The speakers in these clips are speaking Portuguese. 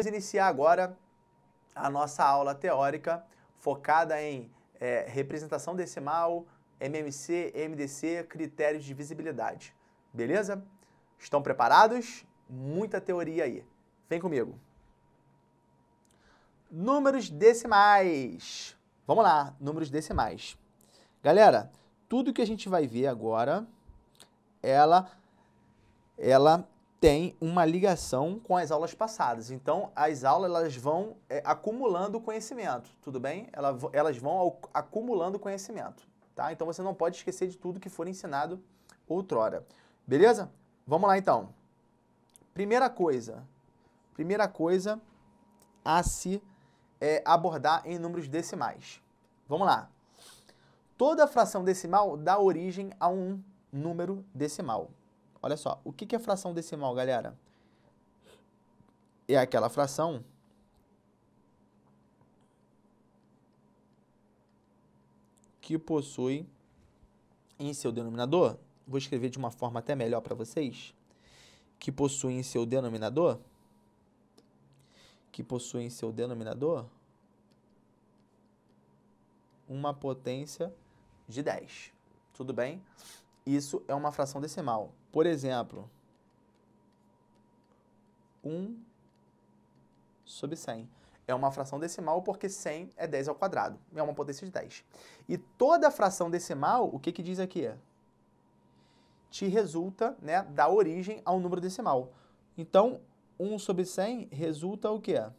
vamos iniciar agora a nossa aula teórica focada em representação decimal, MMC, MDC, critérios de visibilidade. Beleza? Estão preparados? Muita teoria aí. Vem comigo. Números decimais. Vamos lá, números decimais. Galera, tudo que a gente vai ver agora, ela tem uma ligação com as aulas passadas. Então, as aulas elas vão acumulando conhecimento, tudo bem? Elas vão acumulando conhecimento, tá? Então, você não pode esquecer de tudo que for ensinado outrora. Beleza? Vamos lá, então. Primeira coisa a se abordar em números decimais. Vamos lá. Toda fração decimal dá origem a um número decimal. Olha só, o que é fração decimal, galera? É aquela fração que possui em seu denominador, vou escrever de uma forma até melhor para vocês, que possui em seu denominador, uma potência de 10. Tudo bem? Isso é uma fração decimal. Por exemplo, 1/100. É uma fração decimal porque 100 é 10 ao quadrado. É uma potência de 10. E toda fração decimal, o que diz aqui? Te resulta, né, da origem a um número decimal. Então, 1/100 resulta o quê?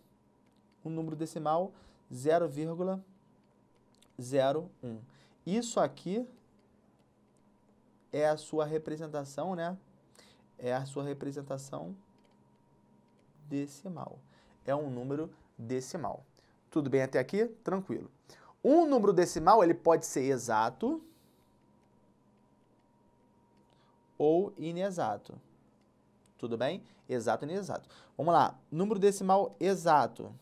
Um número decimal 0,01. Isso aqui é a sua representação, né? É a sua representação decimal. É um número decimal. Tudo bem até aqui? Tranquilo. Um número decimal, ele pode ser exato ou inexato. Tudo bem? Exato e inexato. Vamos lá. Número decimal exato.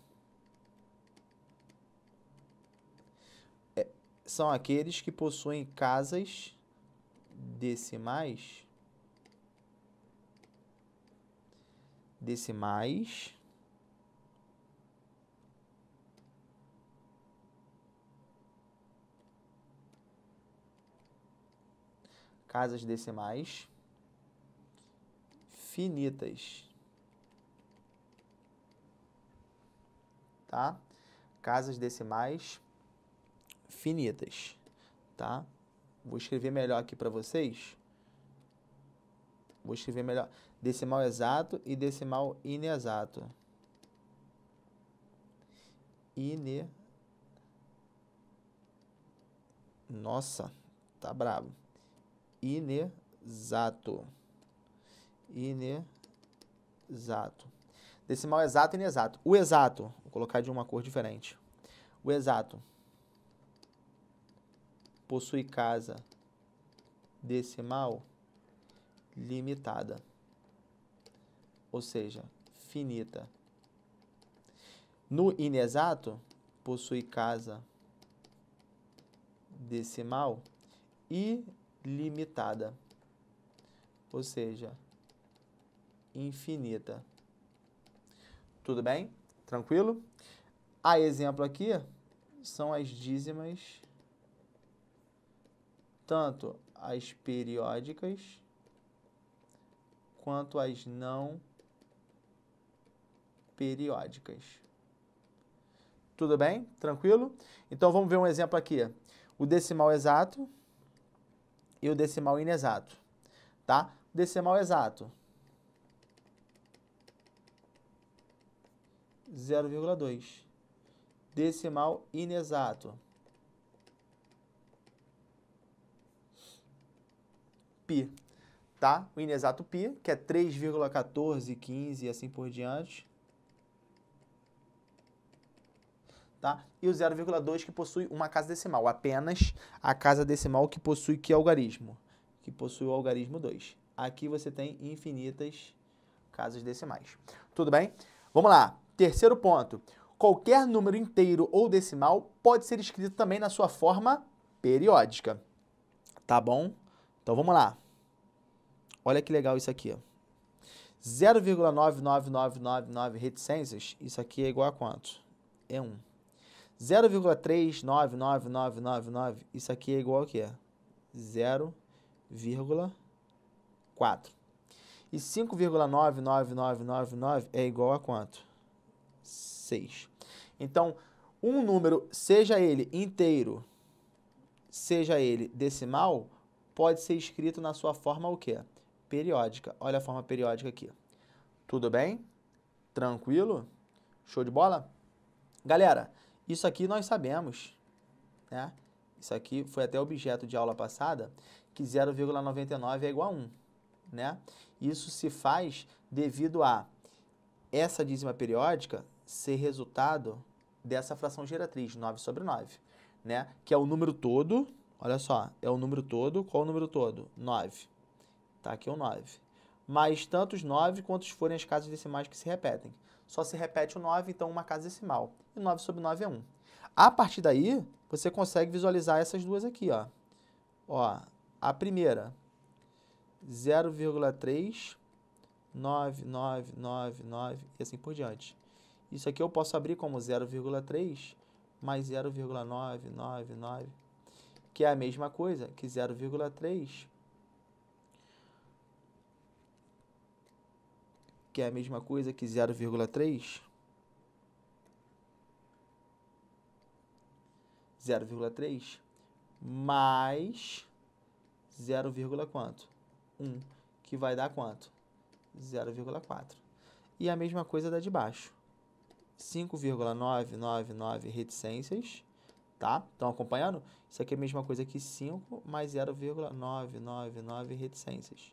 São aqueles que possuem casas decimais finitas, tá? Casas decimais finitas, tá? Vou escrever melhor aqui para vocês. Vou escrever melhor. Decimal exato e decimal inexato. Nossa, tá bravo. Inexato. Decimal exato e inexato. O exato, vou colocar de uma cor diferente. O exato possui casa decimal limitada, ou seja, finita. No inexato, possui casa decimal ilimitada, ou seja, infinita. Tudo bem? Tranquilo? A exemplo aqui são as dízimas, tanto as periódicas quanto as não periódicas. Tudo bem? Tranquilo? Então, vamos ver um exemplo aqui. O decimal exato e o decimal inexato, tá? Decimal exato, 0,2. Decimal inexato, π, tá? O inexato π, que é 3,1415 e assim por diante, tá? E o 0,2 que possui uma casa decimal, apenas a casa decimal que possui que algarismo? Que possui o algarismo 2. Aqui você tem infinitas casas decimais. Tudo bem? Vamos lá. Terceiro ponto. Qualquer número inteiro ou decimal pode ser escrito também na sua forma periódica. Tá bom? Então vamos lá. Olha que legal isso aqui, ó. 0,99999 reticências, isso aqui é igual a quanto? É 1. 0,399999, isso aqui é igual a quê? 0,4. E 5,99999 é igual a quanto? 6. Então, um número, seja ele inteiro, seja ele decimal, pode ser escrito na sua forma o quê? Periódica. Olha a forma periódica aqui. Tudo bem? Tranquilo? Show de bola? Galera, isso aqui nós sabemos, né? Isso aqui foi até objeto de aula passada, que 0,99 é igual a 1, né? Isso se faz devido a essa dízima periódica ser resultado dessa fração geratriz, 9 sobre 9, né? Que é o número todo, olha só, é o número todo, qual é o número todo? 9. Tá, aqui é o 9. Mais tantos 9 quantos forem as casas decimais que se repetem. Só se repete o 9, então uma casa decimal. E 9 sobre 9 é 1. A partir daí, você consegue visualizar essas duas aqui, ó. Ó, a primeira, 0,39999 e assim por diante. Isso aqui eu posso abrir como 0,3 mais 0,999, que é a mesma coisa que 0,3, que é a mesma coisa que 0,3, 0,3 mais 0, quanto? 1, que vai dar quanto? 0,4. E a mesma coisa da de baixo. 5,999 reticências, tá? Estão acompanhando? Isso aqui é a mesma coisa que 5 mais 0,999 reticências.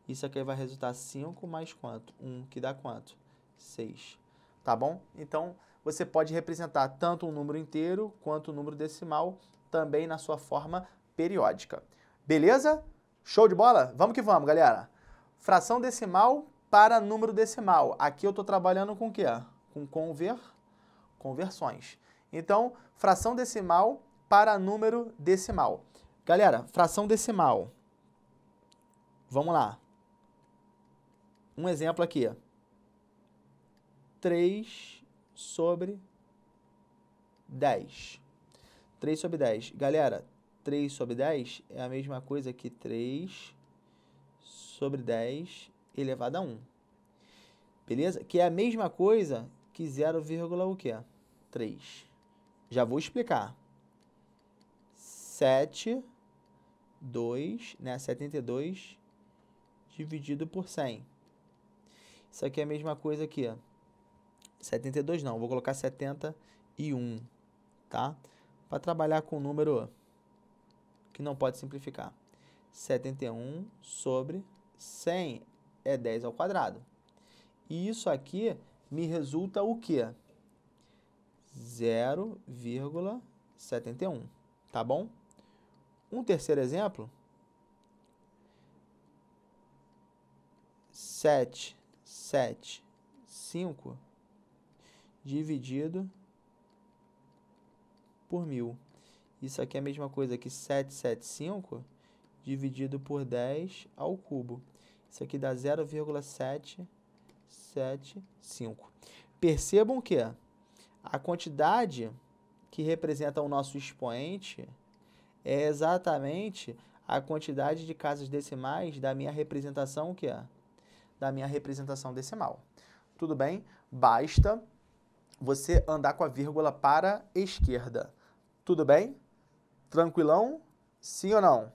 Isso aqui vai resultar 5 mais quanto? 1, que dá quanto? 6. Tá bom? Então, você pode representar tanto um número inteiro quanto um número decimal também na sua forma periódica. Beleza? Show de bola? Vamos que vamos, galera. Fração decimal para número decimal. Aqui eu estou trabalhando com o quê? Com conversões. Então, fração decimal para número decimal. Galera, fração decimal. Vamos lá. Um exemplo aqui. 3 sobre 10. 3 sobre 10. Galera, 3 sobre 10 é a mesma coisa que 3 sobre 10 elevado a 1. Beleza? Que é a mesma coisa que 0, o quê? 3. Já vou explicar. 2, né? 72 dividido por 100. Isso aqui é a mesma coisa aqui, ó. 72 não, vou colocar 71, tá? Para trabalhar com um número que não pode simplificar. 71 sobre 100 é 10 ao quadrado. E isso aqui me resulta o quê? 0,71, tá bom? Um terceiro exemplo. 775 dividido por 1000. Isso aqui é a mesma coisa que 775 dividido por 10 ao cubo. Isso aqui dá 0,775. Percebam que a quantidade que representa o nosso expoente é exatamente a quantidade de casas decimais da minha representação, que é? Da minha representação decimal. Tudo bem? Basta você andar com a vírgula para a esquerda. Tudo bem? Tranquilão? Sim ou não?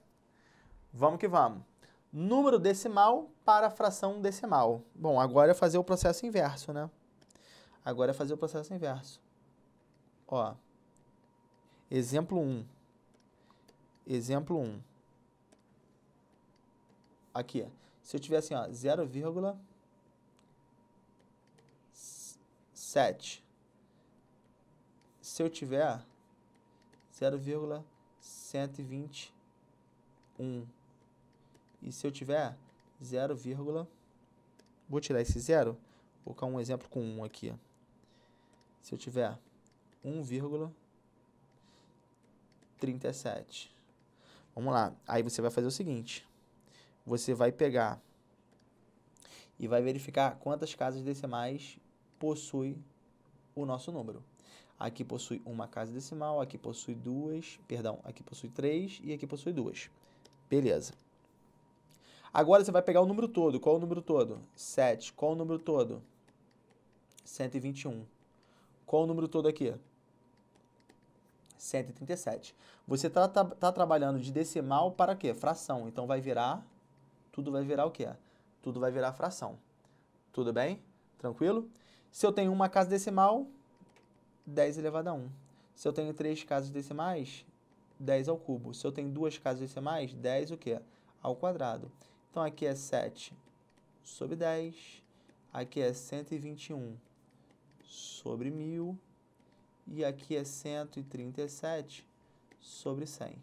Vamos que vamos. Número decimal para fração decimal. Bom, agora é fazer o processo inverso, né? Agora é fazer o processo inverso. Ó, exemplo 1. Exemplo 1. Aqui, se eu tiver assim, ó, 0,7. Se eu tiver 0,121. E se eu tiver 0, vou tirar esse 0, vou colocar um exemplo com 1 aqui. Se eu tiver 1,37. Vamos lá. Aí você vai fazer o seguinte. Você vai pegar e vai verificar quantas casas decimais possui o nosso número. Aqui possui uma casa decimal, aqui possui duas, perdão, aqui possui 3 e aqui possui 2. Beleza. Agora você vai pegar o número todo. Qual é o número todo? 7. Qual é o número todo? 121. Qual é o número todo aqui? 137. Você tá trabalhando de decimal para quê? Fração. Então vai virar, tudo vai virar o quê? Tudo vai virar fração. Tudo bem? Tranquilo? Se eu tenho uma casa decimal, 10 elevado a 1. Se eu tenho 3 casas decimais, 10 ao cubo. Se eu tenho 2 casas decimais, 10 o quê? Ao quadrado. Então aqui é 7 sobre 10. Aqui é 121 sobre 1000. E aqui é 137 sobre 100.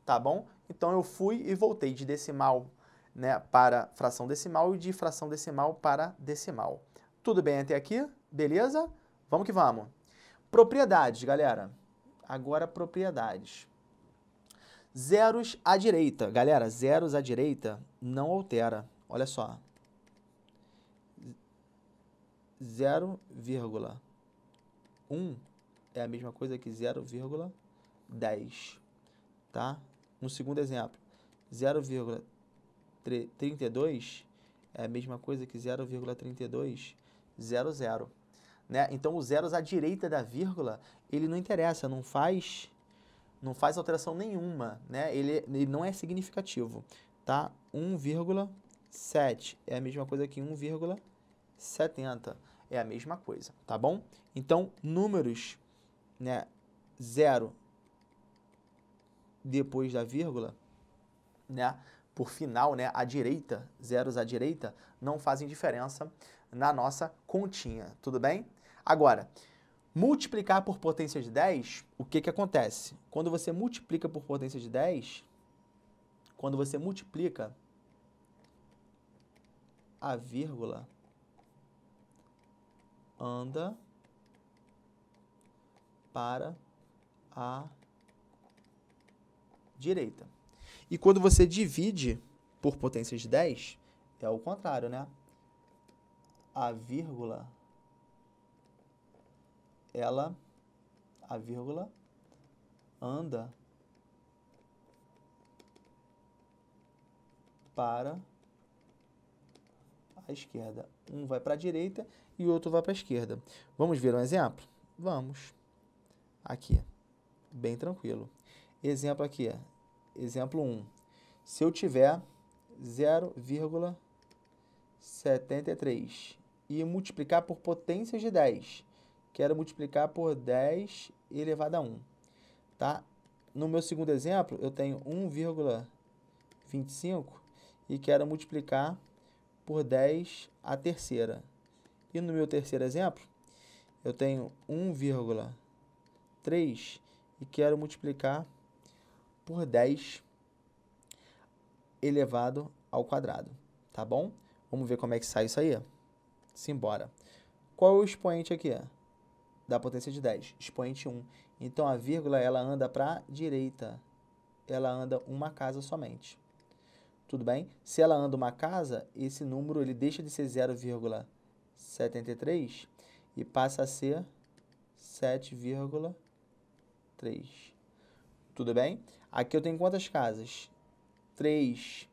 Tá bom? Então eu fui e voltei de decimal, né, para fração decimal e de fração decimal para decimal. Tudo bem até aqui? Beleza? Vamos que vamos. Propriedades, galera. Agora propriedades. Zeros à direita. Galera, zeros à direita não altera. Olha só. 0,1 é a mesma coisa que 0,10, tá? No segundo exemplo, 0,32 é a mesma coisa que 0,3200, né? Então, os zeros à direita da vírgula, ele não interessa, não faz alteração nenhuma, né? Ele não é significativo, tá? 1,7 é a mesma coisa que 1,70, é a mesma coisa, tá bom? Então, números, né, 0 depois da vírgula, né, por final, né, à direita, zeros à direita, não fazem diferença na nossa continha, tudo bem? Agora, multiplicar por potência de 10, o que que acontece? Quando você multiplica por potência de 10, quando você multiplica, a vírgula anda para a direita. E quando você divide por potência de 10, é o contrário, né? A vírgula anda para a esquerda. Um vai para a direita e o outro vai para a esquerda. Vamos ver um exemplo? Vamos. Aqui, bem tranquilo. Exemplo aqui, exemplo 1. Se eu tiver 0,73 e multiplicar por potência de 10, quero multiplicar por 10 elevado a 1, tá? No meu segundo exemplo, eu tenho 1,25 e quero multiplicar por 10 a terceira. E no meu terceiro exemplo, eu tenho 1,3 e quero multiplicar por 10 elevado ao quadrado, tá bom? Vamos ver como é que sai isso aí? Simbora. Qual é o expoente aqui? Da potência de 10? Expoente 1. Então, a vírgula, ela anda para a direita. Ela anda uma casa somente. Tudo bem? Se ela anda uma casa, esse número ele deixa de ser 0,73 e passa a ser 7,3. Tudo bem? Aqui eu tenho quantas casas? 3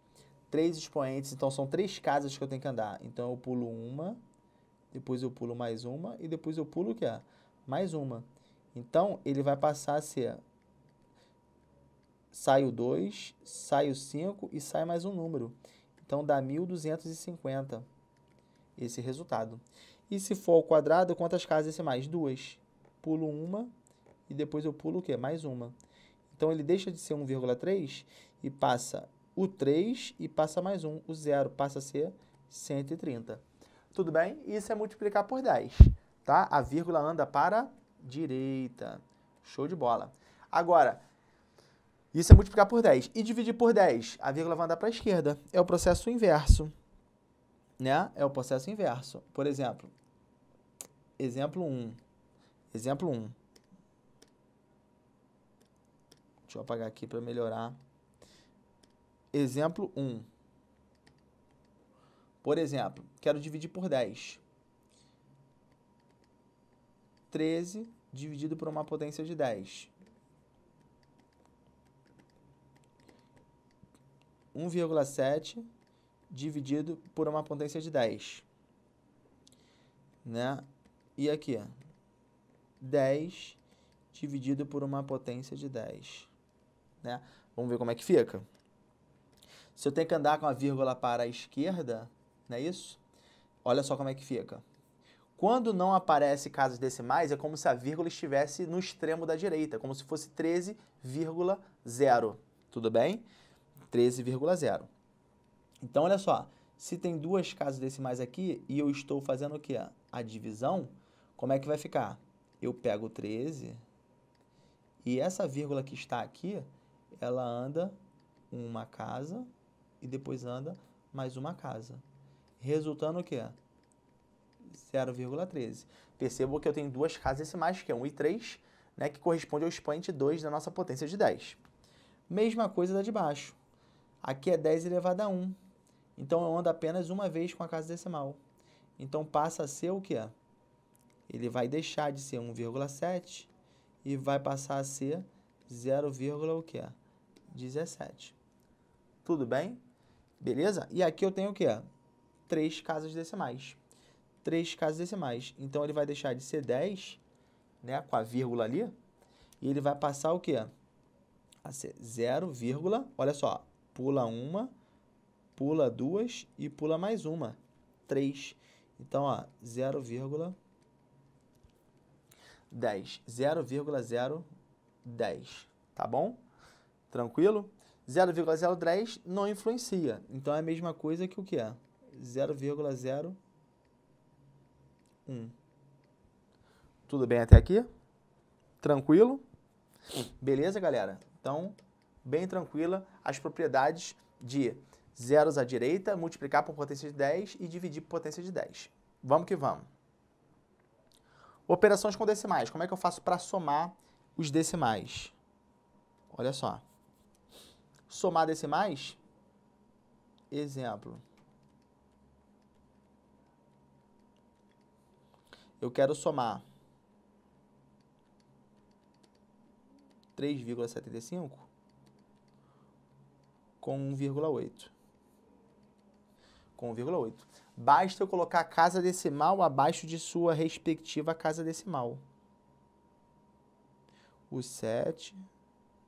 expoentes, então são 3 casas que eu tenho que andar. Então eu pulo uma, depois eu pulo mais uma e depois eu pulo o quê? Mais uma. Então ele vai passar a ser, sai o 2, sai o 5 e sai mais um número. Então dá 1.250 esse resultado. E se for ao quadrado, quantas casas decimais? 2. Pulo uma e depois eu pulo o quê? Mais uma. Então ele deixa de ser 1,3 e passa o 3 e passa mais um, o 0, passa a ser 130. Tudo bem? Isso é multiplicar por 10, tá? A vírgula anda para a direita. Show de bola. Agora, isso é multiplicar por 10. E dividir por 10, a vírgula vai andar para a esquerda. É o processo inverso, né? É o processo inverso. Por exemplo, exemplo 1. Exemplo 1. Deixa eu apagar aqui para melhorar. Exemplo 1. Por exemplo, quero dividir por 10. 13 dividido por uma potência de 10. 1,7 dividido por uma potência de 10. Né? E aqui, 10 dividido por uma potência de 10. Né? Vamos ver como é que fica. Se eu tenho que andar com a vírgula para a esquerda, não é isso? Olha só como é que fica. Quando não aparece casas decimais, é como se a vírgula estivesse no extremo da direita, como se fosse 13,0. Tudo bem? 13,0. Então, olha só. Se tem duas casas decimais aqui e eu estou fazendo o quê? A divisão, como é que vai ficar? Eu pego 13 e essa vírgula que está aqui, ela anda uma casa e depois anda mais uma casa. Resultando o quê? 0,13. Percebo que eu tenho duas casas decimais, que é 1 e 3, né, que corresponde ao expoente 2 da nossa potência de 10. Mesma coisa da de baixo. Aqui é 10 elevado a 1. Então, eu ando apenas uma vez com a casa decimal. Então, passa a ser o quê? Ele vai deixar de ser 1,7 e vai passar a ser 0,17. Tudo bem? Beleza? E aqui eu tenho o quê? 3 casas decimais. 3 casas decimais. Então, ele vai deixar de ser 10, né, com a vírgula ali, e ele vai passar o quê? A ser 0, olha só, pula uma, pula duas e pula mais uma, 3. Então, ó, 0,10. 0,010. Tá bom? Tranquilo? 0,010 não influencia. Então, é a mesma coisa que o que é? 0,01. Tudo bem até aqui? Tranquilo? Beleza, galera? Então, bem tranquila as propriedades de zeros à direita, multiplicar por potência de 10 e dividir por potência de 10. Vamos que vamos. Operações com decimais. Como é que eu faço para somar os decimais? Olha só. Somar decimais, exemplo. Eu quero somar 3,75 com 1,8. Com 1,8. Basta eu colocar a casa decimal abaixo de sua respectiva casa decimal. O 7,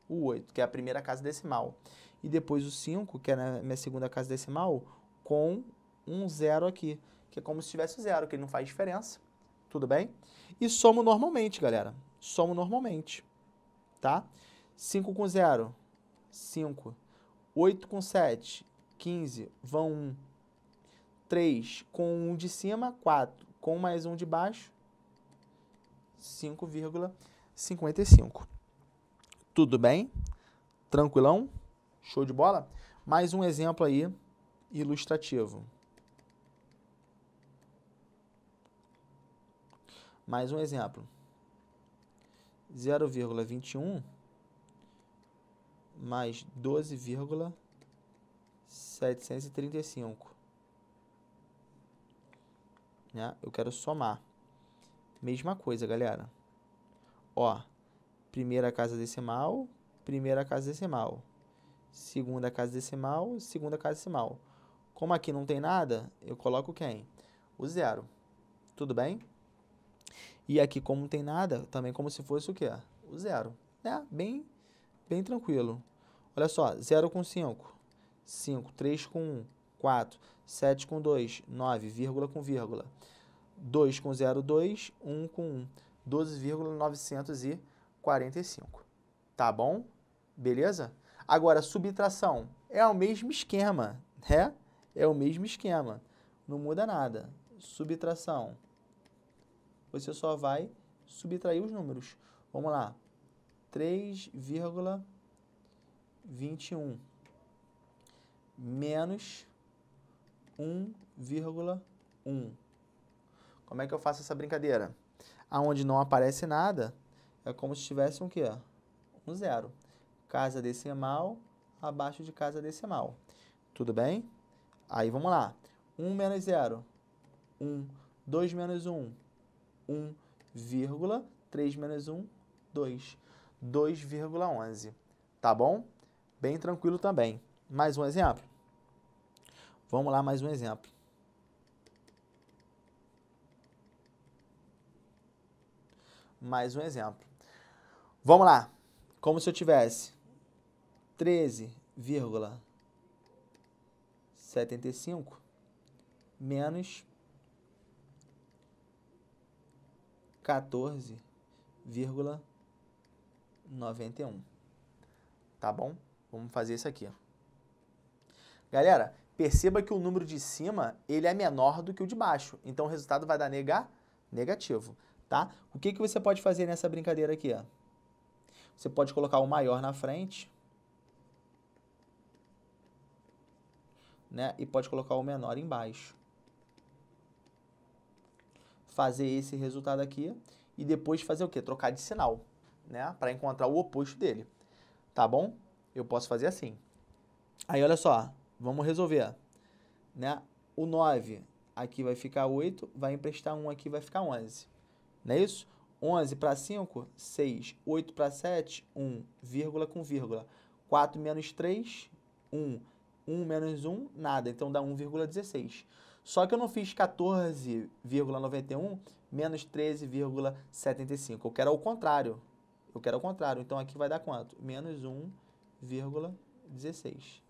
o 8, que é a primeira casa decimal. E depois o 5, que é a minha segunda casa decimal, com um 0 aqui, que é como se tivesse zero, que não faz diferença. Tudo bem? E somo normalmente, galera. Somo normalmente. Tá? 5 com 0, 5. 8 com 7, 15, vão 1. 3 com 1 de cima, 4. Com mais 1 de baixo, 5,55. Tudo bem? Tranquilão? Show de bola? Mais um exemplo aí, ilustrativo. Mais um exemplo. 0,21 mais 12,735. Né? Eu quero somar. Mesma coisa, galera. Ó, primeira casa decimal, primeira casa decimal. Segunda casa decimal, segunda casa decimal. Como aqui não tem nada, eu coloco quem? O 0. Tudo bem? E aqui, como não tem nada, também como se fosse o quê? O 0. Né? Bem tranquilo. Olha só, 0 com 5, 5, 3 com 1, 4, 7 com 2, 9, vírgula com vírgula. 2 com 0, 2, 1 com 1, 12,945. Tá bom? Beleza? Agora, subtração é o mesmo esquema, né? É o mesmo esquema. Não muda nada. Subtração. Você só vai subtrair os números. Vamos lá. 3,21 menos 1,1. Como é que eu faço essa brincadeira? Aonde não aparece nada, é como se tivesse um quê? Um 0. Casa decimal abaixo de casa decimal. Tudo bem? Aí vamos lá. 1 menos 0, 1. 2 menos 1, 1, 3 menos 1, 2. 2,11. Tá bom? Bem tranquilo também. Mais um exemplo? Vamos lá, mais um exemplo. Mais um exemplo. Vamos lá. Como se eu tivesse 13,75 menos 14,91. Tá bom? Vamos fazer isso aqui. Galera, perceba que o número de cima, ele é menor do que o de baixo. Então, o resultado vai dar negativo, tá? O que você pode fazer nessa brincadeira aqui, ó? Você pode colocar o maior na frente, né? E pode colocar o menor embaixo. Fazer esse resultado aqui e depois fazer o quê? Trocar de sinal, né? Para encontrar o oposto dele. Tá bom? Eu posso fazer assim. Aí, olha só. Vamos resolver, né? O 9 aqui vai ficar 8, vai emprestar 1 aqui, vai ficar 11. Não é isso? 11 para 5, 6. 8 para 7, 1, vírgula com vírgula. 4 menos 3, 1. 1 menos 1, nada. Então, dá 1,16. Só que eu não fiz 14,91 menos 13,75. Eu quero ao contrário. Então, aqui vai dar quanto? Menos 1,16.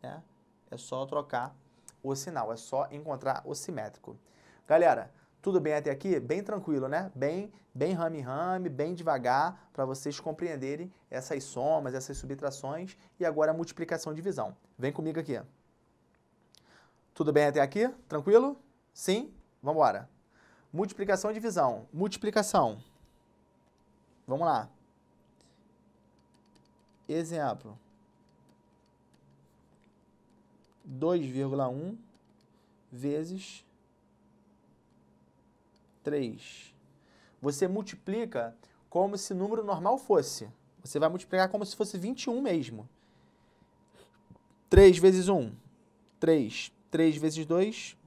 Né? É só trocar o sinal, é só encontrar o simétrico. Galera, tudo bem até aqui? Bem tranquilo, né? Bem rame-rame, bem devagar, para vocês compreenderem essas somas, essas subtrações e agora a multiplicação e divisão. Vem comigo aqui. Tudo bem até aqui? Tranquilo? Sim? Vamos embora. Multiplicação e divisão. Multiplicação. Vamos lá. Exemplo. 2,1 vezes 3. Você multiplica como se número normal fosse. Você vai multiplicar como se fosse 21 mesmo. 3 vezes 1, 3. 3 vezes 2,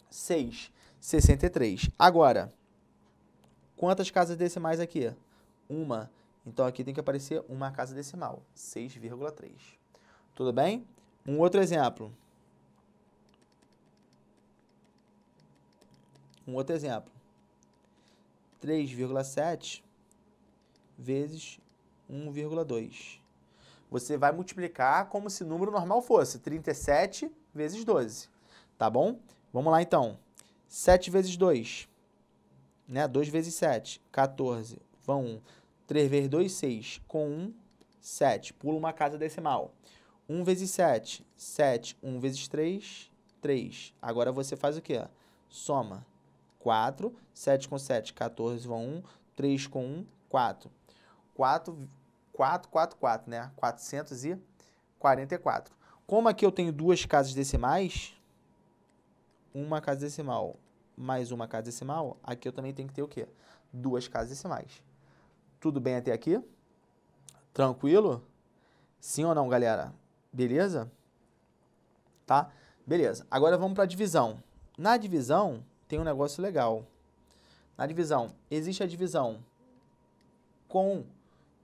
6. 63. Agora, quantas casas decimais aqui? Uma. Então, aqui tem que aparecer uma casa decimal. 6,3. Tudo bem? Um outro exemplo. 3,7 vezes 1,2. Você vai multiplicar como se o número normal fosse 37 vezes 12. Tá bom? Vamos lá, então. 7 vezes 2. Né? 2 vezes 7. 14. Vão 1. 3 vezes 2, 6. Com 1, 7. Pula uma casa decimal. 1 vezes 7, 7. 1 vezes 3, 3. Agora você faz o quê? Soma. 4, 7 com 7, 14 vão 1, 3 com 1, 4. 4, né? 444. Como aqui eu tenho duas casas decimais, uma casa decimal mais uma casa decimal, aqui eu também tenho que ter o quê? Duas casas decimais. Tudo bem até aqui? Tranquilo? Sim ou não, galera? Beleza? Tá? Beleza. Agora vamos para a divisão. Na divisão, tem um negócio legal. Na divisão, existe a divisão com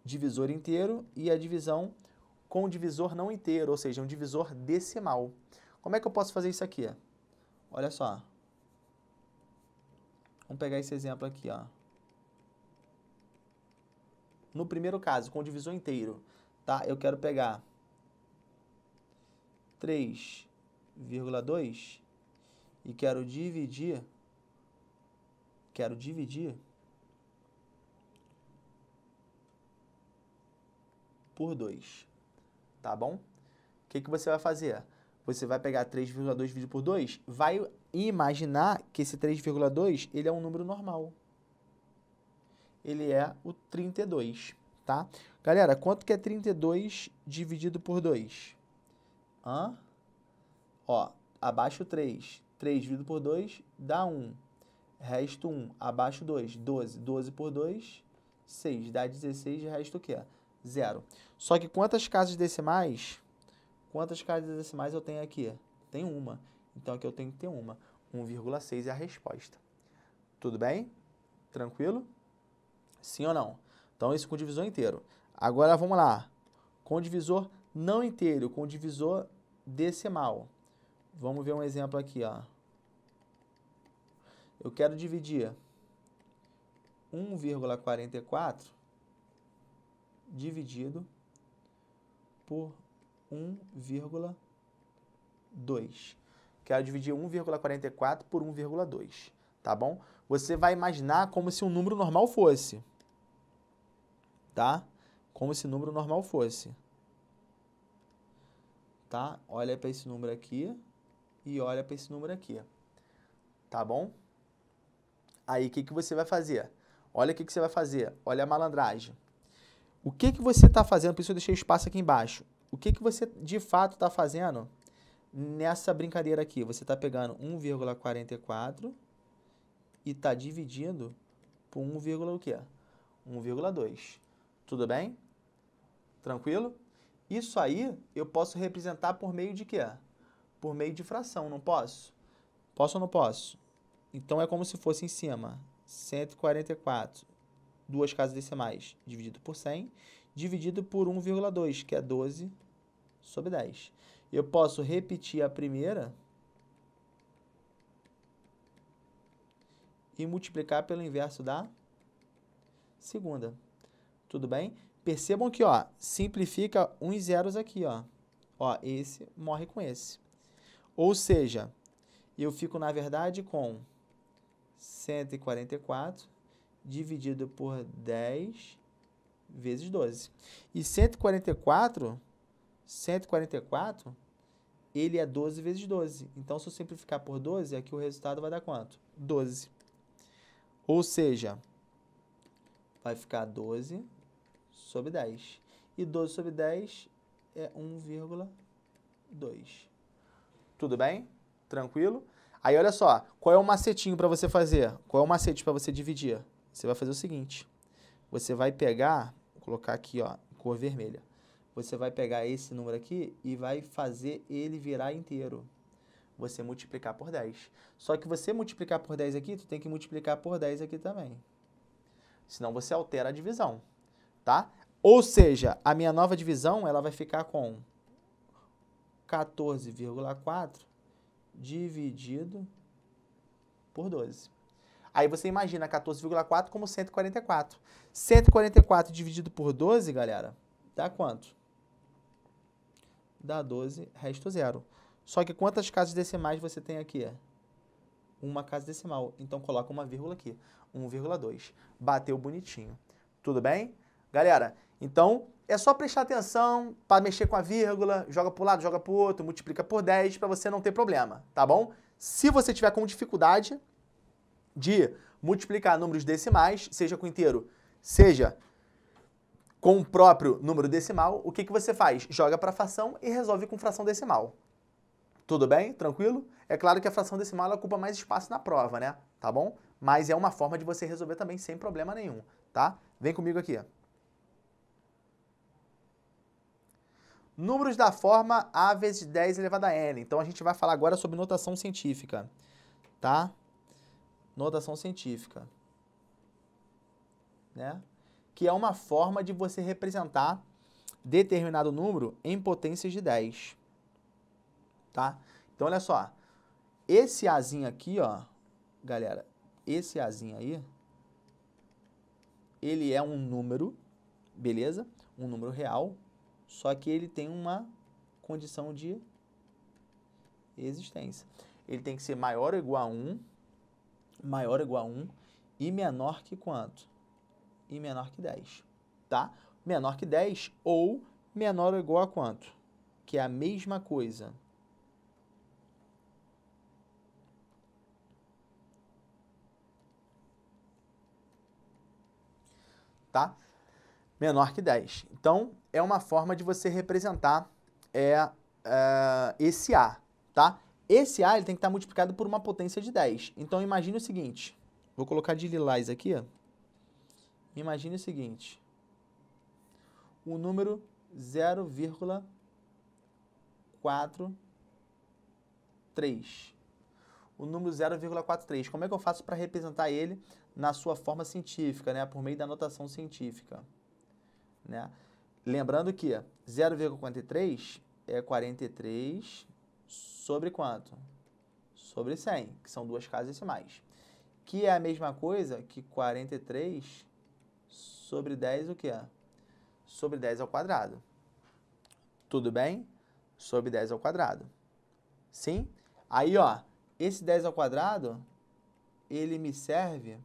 divisor inteiro e a divisão com divisor não inteiro, ou seja, um divisor decimal. Como é que eu posso fazer isso aqui? Olha só. Vamos pegar esse exemplo aqui, ó. No primeiro caso, com divisor inteiro, tá? Eu quero pegar 3,2 e quero dividir por 2, tá bom? O que você vai fazer? Você vai pegar 3,2 dividido por 2, vai imaginar que esse 3,2 ele é um número normal. Ele é o 32, tá? Galera, quanto que é 32 dividido por 2? Ó, abaixo 3. 3 dividido por 2 dá 1. Resto 1. Abaixo 2. 12. 12 por 2, 6. Dá 16. Resto o quê? 0. Só que quantas casas decimais eu tenho aqui? Tem uma. Então aqui eu tenho que ter uma. 1,6 é a resposta. Tudo bem? Tranquilo? Sim ou não? Então isso com divisor inteiro. Agora vamos lá. Com divisor não inteiro, com divisor decimal. Vamos ver um exemplo aqui, ó. Eu quero dividir 1,44 dividido por 1,2. Quero dividir 1,44 por 1,2, tá bom? Você vai imaginar como se um número normal fosse, tá? Como se o número normal fosse, tá? Olha para esse número aqui e olha para esse número aqui, tá bom? Aí, o que você vai fazer? Olha o que você vai fazer. Olha a malandragem. O que você está fazendo? Por isso eu deixei espaço aqui embaixo. O que você, de fato, está fazendo nessa brincadeira aqui? Você está pegando 1,44 e está dividindo por 1,2. Tudo bem? Tranquilo? Isso aí eu posso representar por meio de quê? Por meio de fração, não posso? Posso ou não posso? Então, é como se fosse em cima, 144, duas casas decimais, dividido por 100, dividido por 1,2, que é 12 sobre 10. Eu posso repetir a primeira e multiplicar pelo inverso da segunda. Tudo bem? Percebam que, ó, simplifica uns zeros aqui, ó. Ó, esse morre com esse. Ou seja, eu fico, na verdade, com 144 dividido por 10 vezes 12. E 144, ele é 12 vezes 12. Então, se eu simplificar por 12, aqui o resultado vai dar quanto? 12. Ou seja, vai ficar 12 sobre 10. E 12 sobre 10 é 1,2. Tudo bem? Tranquilo? Aí, olha só, qual é o macetinho para você fazer? Qual é o macete para você dividir? Você vai fazer o seguinte, você vai pegar, vou colocar aqui, ó, cor vermelha. Você vai pegar esse número aqui e vai fazer ele virar inteiro. Você multiplicar por 10. Só que você multiplicar por 10 aqui, tu tem que multiplicar por 10 aqui também. Senão você altera a divisão, tá? Ou seja, a minha nova divisão, ela vai ficar com 14,4 dividido por 12. Aí você imagina 14,4 como 144. 144 dividido por 12, galera, dá quanto? Dá 12, resto 0. Só que quantas casas decimais você tem aqui? Uma casa decimal. Então coloca uma vírgula aqui. 1,2. Bateu bonitinho. Tudo bem? Galera, então é só prestar atenção para mexer com a vírgula, joga para um lado, joga para o outro, multiplica por 10 para você não ter problema, tá bom? Se você tiver com dificuldade de multiplicar números decimais, seja com inteiro, seja com o próprio número decimal, o que você faz? Joga para fração e resolve com fração decimal. Tudo bem? Tranquilo? É claro que a fração decimal ela ocupa mais espaço na prova, né? Tá bom? Mas é uma forma de você resolver também sem problema nenhum, tá? Vem comigo aqui. Números da forma a vezes 10 elevado a n. Então, a gente vai falar agora sobre notação científica, tá? Notação científica, né? Que é uma forma de você representar determinado número em potências de 10, tá? Então, olha só. Esse Azinho aqui, ó, galera, esse Azinho aí, ele é um número, beleza? Um número real, só que ele tem uma condição de existência. Ele tem que ser maior ou igual a 1, e menor que quanto? E menor que 10, tá? Menor que 10 ou menor ou igual a quanto? Que é a mesma coisa. Tá? Menor que 10. Então, é uma forma de você representar esse A, tá? Esse A ele tem que estar multiplicado por uma potência de 10. Então, imagine o seguinte. Vou colocar de lilás aqui. Imagine o seguinte. O número 0,4 3. O número 0,43. Como é que eu faço para representar ele na sua forma científica, né? Por meio da notação científica, né? Lembrando que 0,43 é 43 sobre quanto? Sobre 100, que são duas casas decimais. Que é a mesma coisa que 43 sobre 10 o quê? Sobre 10 ao quadrado. Tudo bem? Sobre 10 ao quadrado. Sim? Aí, ó, esse 10 ao quadrado, ele me serve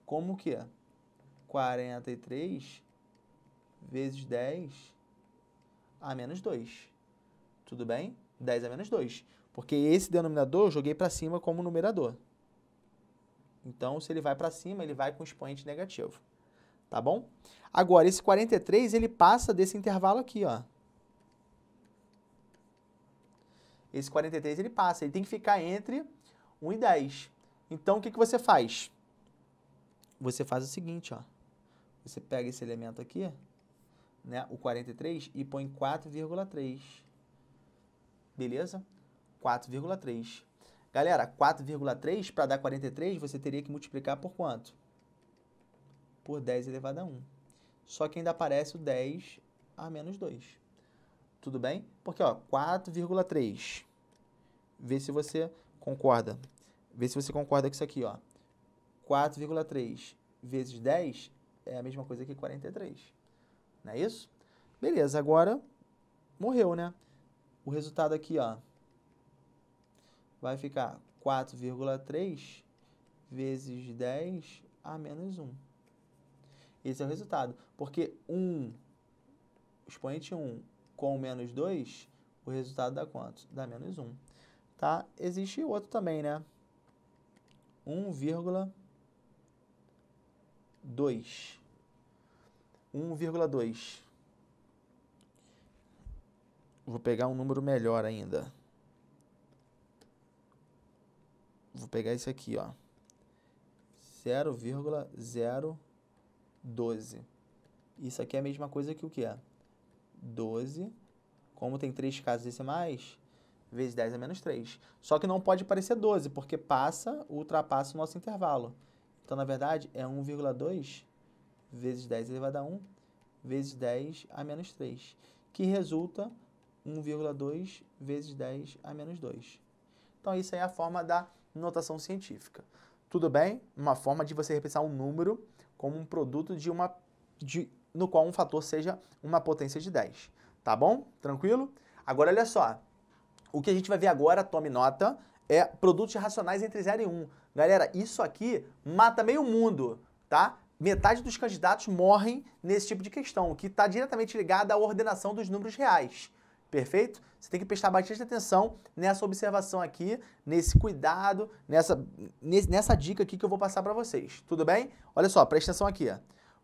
como o quê? 43 vezes 10 a menos 2. Tudo bem? 10 a menos 2. Porque esse denominador eu joguei para cima como numerador. Então, se ele vai para cima, ele vai com expoente negativo. Tá bom? Agora, esse 43, ele passa desse intervalo aqui, ó. Esse 43, ele passa. Ele tem que ficar entre 1 e 10. Então, o que você faz? Você faz o seguinte, ó. Você pega esse elemento aqui, né, o 43, e põe 4,3. Beleza? 4,3. Galera, 4,3 para dar 43, você teria que multiplicar por quanto? Por 10 elevado a 1. Só que ainda aparece o 10 a menos 2. Tudo bem? Porque, ó, 4,3. Vê se você concorda. Vê se você concorda com isso aqui, ó. 4,3 vezes 10 é a mesma coisa que 43. Não é isso? Beleza, agora morreu, né? O resultado aqui, ó, vai ficar 4,3 vezes 10 a menos 1. Esse é o resultado. Porque 1, expoente 1 com menos 2, o resultado dá quanto? Dá menos 1. Tá? Existe outro também, né? 1,2. 1,2. Vou pegar um número melhor ainda. Vou pegar esse aqui, ó. 0,012. Isso aqui é a mesma coisa que o que é? 12, como tem 3 casas decimais, vezes 10 a menos 3. Só que não pode parecer 12, porque ultrapassa o nosso intervalo. Então, na verdade, é 1,2 vezes 10 elevado a 1, vezes 10 a menos 3, que resulta 1,2 vezes 10 a menos 2. Então, isso aí é a forma da notação científica. Tudo bem? Uma forma de você representar um número como um produto no qual um fator seja uma potência de 10. Tá bom? Tranquilo? Agora, olha só. O que a gente vai ver agora, tome nota, é produtos racionais entre 0 e 1. Galera, isso aqui mata meio mundo, tá? Metade dos candidatos morrem nesse tipo de questão, que está diretamente ligada à ordenação dos números reais. Perfeito? Você tem que prestar bastante atenção nessa observação aqui, nesse cuidado, nessa dica aqui que eu vou passar para vocês. Tudo bem? Olha só, presta atenção aqui.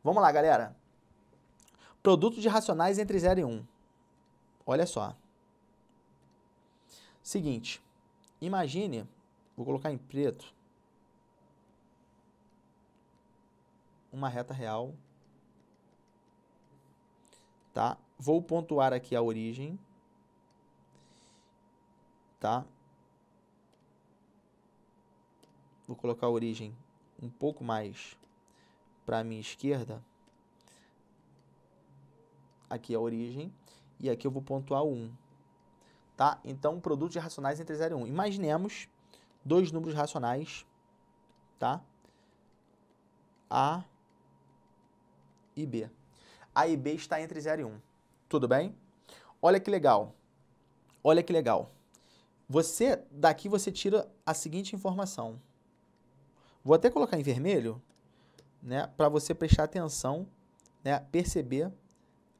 Vamos lá, galera. Produtos de racionais entre 0 e 1. Olha só. Seguinte, imagine, vou colocar em preto, uma reta real, tá? Vou pontuar aqui a origem, tá? Vou colocar a origem um pouco mais para a minha esquerda. Aqui é a origem, e aqui eu vou pontuar o 1. Tá? Então, produtos de racionais entre 0 e 1. Imaginemos dois números racionais, tá? A e B. A e B está entre 0 e 1. Tudo bem? Olha que legal. Olha que legal. Daqui você tira a seguinte informação. Vou até colocar em vermelho, né, para você prestar atenção, né, perceber,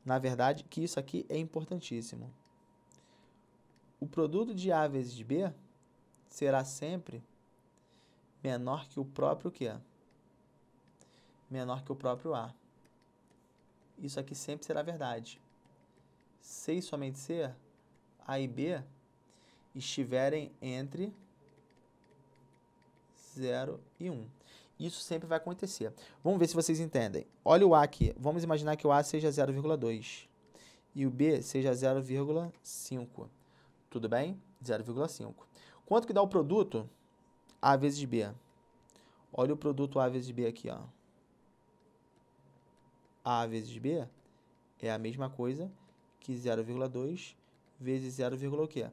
na verdade, que isso aqui é importantíssimo. O produto de A vezes B será sempre menor que o próprio quê? Menor que o próprio A. Isso aqui sempre será verdade. Se e somente se A e B estiverem entre 0 e 1. Isso sempre vai acontecer. Vamos ver se vocês entendem. Olha o A aqui. Vamos imaginar que o A seja 0,2 e o B seja 0,5. Tudo bem? 0,5. Quanto que dá o produto A vezes B? Olha o produto A vezes B aqui, ó. A vezes B é a mesma coisa que 0,2 vezes 0,5.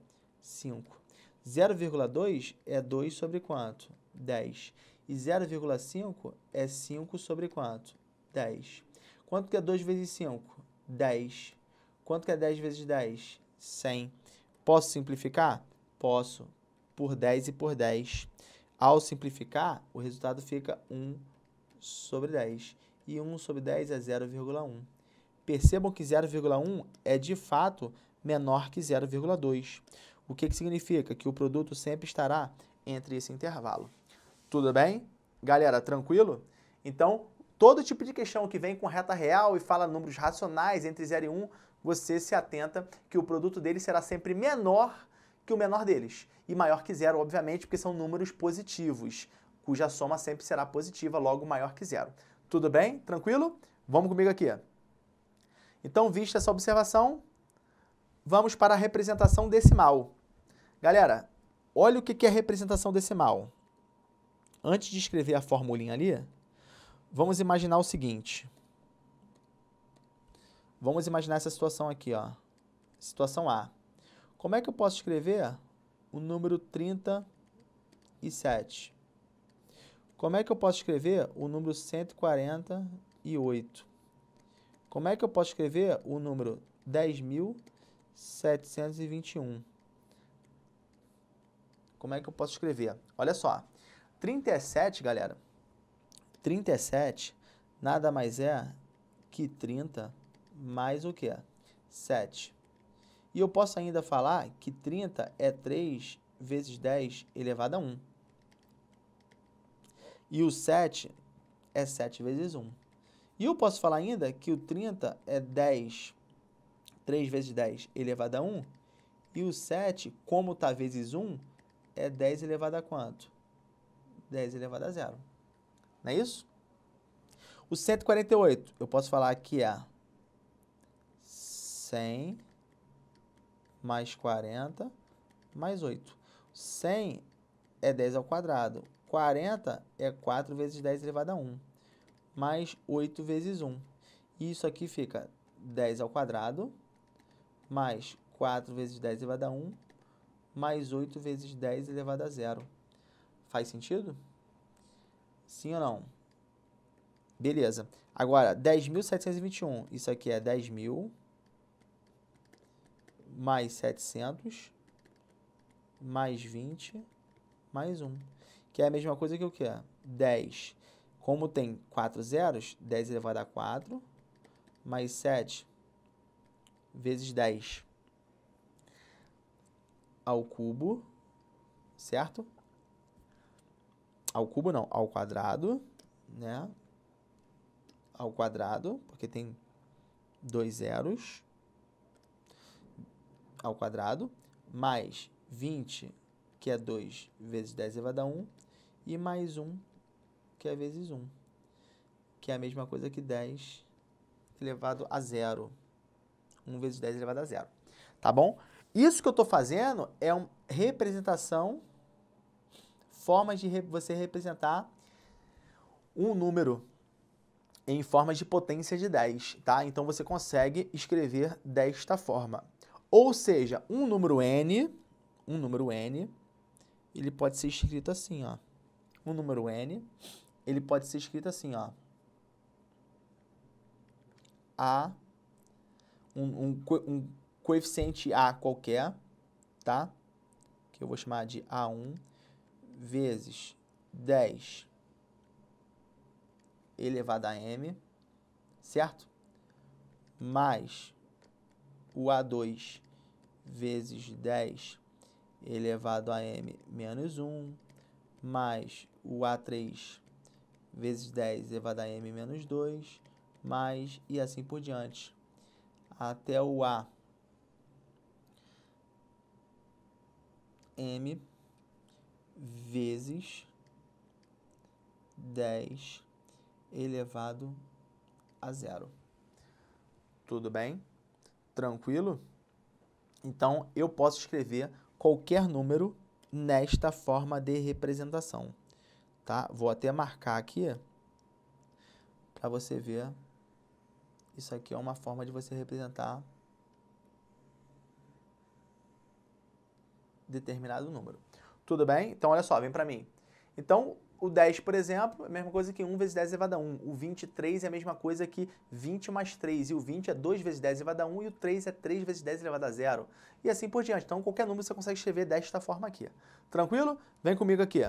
0,2 é 2 sobre quanto? 10. E 0,5 é 5 sobre quanto? 10. Quanto que é 2 vezes 5? 10. Quanto que é 10 vezes 10? 100. Posso simplificar? Posso. Por 10 e por 10. Ao simplificar, o resultado fica 1 sobre 10. E 1 sobre 10 é 0,1. Percebam que 0,1 é, de fato, menor que 0,2. O que significa? Que o produto sempre estará entre esse intervalo. Tudo bem? Galera, tranquilo? Então, todo tipo de questão que vem com reta real e fala números racionais entre 0 e 1, você se atenta que o produto deles será sempre menor que o menor deles. E maior que 0, obviamente, porque são números positivos, cuja soma sempre será positiva, logo maior que 0. Tudo bem? Tranquilo? Vamos comigo aqui. Então, vista essa observação, vamos para a representação decimal. Galera, olha o que é representação decimal. Antes de escrever a formulinha ali, vamos imaginar o seguinte. Vamos imaginar essa situação aqui, ó. Situação A. Como é que eu posso escrever o número 37? Como é que eu posso escrever o número 148? Como é que eu posso escrever o número 10.721? Como é que eu posso escrever? Olha só. 37, galera. 37 nada mais é que 30 mais o quê? 7. E eu posso ainda falar que 30 é 3 vezes 10 elevado a 1. E o 7 é 7 vezes 1. E eu posso falar ainda que o 30 é 3 vezes 10 elevado a 1. E o 7, como está vezes 1, é 10 elevado a quanto? 10 elevado a 0. Não é isso? O 148, eu posso falar que é 100 mais 40 mais 8. 100 é 10 ao quadrado. 40 é 4 vezes 10 elevado a 1. Mais 8 vezes 1. E isso aqui fica 10 ao quadrado, mais 4 vezes 10 elevado a 1, mais 8 vezes 10 elevado a 0. Faz sentido? Sim ou não? Beleza. Agora, 10.721. Isso aqui é 10.000 mais 700 mais 20 mais 1. Que é a mesma coisa que o quê? 10. Como tem 4 zeros, 10 elevado a 4 mais 7 vezes 10 ao cubo, certo? Ao cubo não, ao quadrado, né? Ao quadrado, porque tem 2 zeros, ao quadrado, mais 20, que é 2 vezes 10 elevado a 1, e mais 1, que é vezes 1, que é a mesma coisa que 10 elevado a 0. 1 vezes 10 elevado a 0. Tá bom? Isso que eu estou fazendo é uma representação, formas de você representar um número em forma de potência de 10, tá? Então, você consegue escrever desta forma. Ou seja, um número n, ele pode ser escrito assim, ó. Um número n, ele pode ser escrito assim, ó. A, um coeficiente A qualquer, tá? Que eu vou chamar de A1 vezes 10 elevado a m, certo? Mais o A2 vezes 10 elevado a m menos 1, mais o A3 vezes 10 elevado a m menos 2, mais e assim por diante, até o A m vezes 10 elevado a 0. Tudo bem? Tranquilo? Então, eu posso escrever qualquer número nesta forma de representação, tá? Vou até marcar aqui para você ver. Isso aqui é uma forma de você representar determinado número. Tudo bem? Então, olha só, vem para mim. Então, o 10, por exemplo, é a mesma coisa que 1 vezes 10 elevado a 1. O 23 é a mesma coisa que 20 mais 3. E o 20 é 2 vezes 10 elevado a 1. E o 3 é 3 vezes 10 elevado a 0. E assim por diante. Então, qualquer número você consegue escrever desta forma aqui. Tranquilo? Vem comigo aqui.